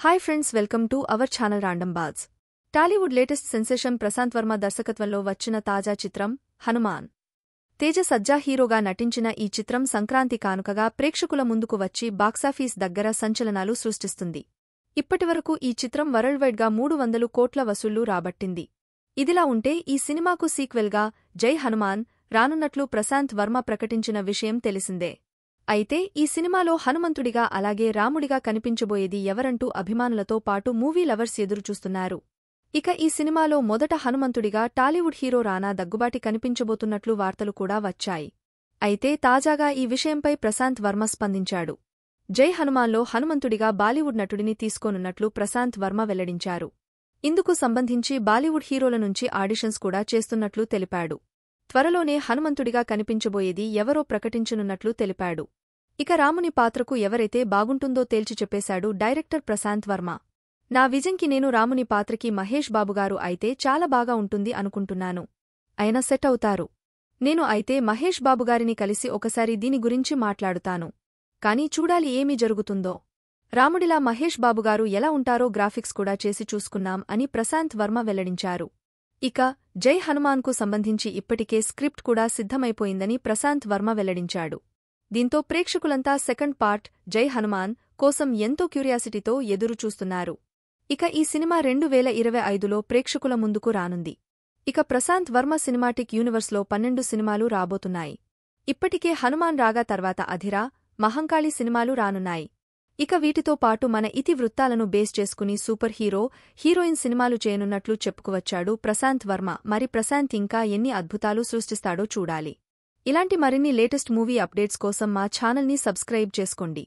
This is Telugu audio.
Hi friends, welcome to our channel random Baaz. Tollywood latest sensation Prashanth Varma దర్శకత్వంలో వచ్చిన తాజా చిత్రం హనుమాన్. తేజ సజ్జా హీరోగా నటించిన ఈ చిత్రం సంక్రాంతి కానుకగా ప్రేక్షకుల ముందుకు వచ్చి బాక్సాఫీస్ దగ్గర సంచలనాలు సృష్టిస్తుంది. ఇప్పటివరకు ఈ చిత్రం వరల్డ్ వైడ్గా 300 కోట్ల వసూళ్లు రాబట్టింది. ఇదిలా ఉంటే ఈ సినిమాకు సీక్వెల్గా జై హనుమాన్ రానున్నట్లు ప్రశాంత్ వర్మ ప్రకటించిన విషయం తెలిసిందే. అయితే ఈ సినిమాలో హనుమంతుడిగా అలాగే రాముడిగా కనిపించబోయేది ఎవరంటూ అభిమానులతో పాటు మూవీ లవర్స్ ఎదురుచూస్తున్నారు. ఇక ఈ సినిమాలో మొదట హనుమంతుడిగా టాలీవుడ్ హీరో రానా దగ్గుబాటి కనిపించబోతున్నట్లు వార్తలు కూడా వచ్చాయి. అయితే తాజాగా ఈ విషయంపై ప్రశాంత్ వర్మ స్పందించాడు. జై హనుమాన్లో హనుమంతుడిగా బాలీవుడ్ నటుడిని తీసుకోనున్నట్లు ప్రశాంత్ వర్మ వెల్లడించారు. ఇందుకు సంబంధించి బాలీవుడ్ హీరోల నుంచి ఆడిషన్స్ కూడా చేస్తున్నట్లు తెలిపాడు. త్వరలోనే హనుమంతుడిగా కనిపించబోయేది ఎవరో ప్రకటించనున్నట్లు తెలిపాడు. ఇక రాముని పాత్రకు ఎవరైతే బాగుంటుందో తేల్చి చెప్పేశాడు డైరెక్టర్ ప్రశాంత్ వర్మ. నా విజన్కి నేను రాముని పాత్రకి మహేష్ బాబుగారు అయితే చాలా బాగా ఉంటుంది అనుకుంటున్నాను. ఆయన సెట్ అవుతారు. నేను అయితే మహేష్ బాబుగారిని కలిసి ఒకసారి దీని గురించి మాట్లాడుతాను. కానీ చూడాలి ఏమి జరుగుతుందో. రాముడిలా మహేష్ బాబుగారు ఎలా ఉంటారో గ్రాఫిక్స్ కూడా చేసి చూసుకున్నాం అని ప్రశాంత్ వర్మ వెల్లడించారు. ఇక జై హనుమాన్కు సంబంధించి ఇప్పటికే స్క్రిప్ట్ కూడా సిద్ధమైపోయిందని ప్రశాంత్ వర్మ వెల్లడించాడు. దీంతో ప్రేక్షకులంతా సెకండ్ పార్ట్ జై హనుమాన్ కోసం ఎంతో క్యూరియాసిటీతో ఎదురుచూస్తున్నారు. ఇక ఈ సినిమా 2025లో ప్రేక్షకుల ముందుకు రానుంది. ఇక ప్రశాంత్ వర్మ సినిమాటిక్ యూనివర్స్లో 12 సినిమాలు రాబోతున్నాయి. ఇప్పటికే హనుమాన్ రాగా తర్వాత అధిరా, మహంకాళి సినిమాలు రానున్నాయి. ఇక వీటితో పాటు మన ఇతివృత్తాలను బేస్ చేసుకుని సూపర్ హీరో, హీరోయిన్ సినిమాలు చేయనున్నట్లు చెప్పుకువచ్చాడు ప్రశాంత్ వర్మ. మరి ప్రశాంత్ ఇంకా ఎన్ని అద్భుతాలు సృష్టిస్తాడో చూడాలి. ఇలాంటి మరిన్ని లేటెస్ట్ మూవీ అప్డేట్స్ కోసం మా ఛానల్ని సబ్స్క్రైబ్ చేసుకోండి.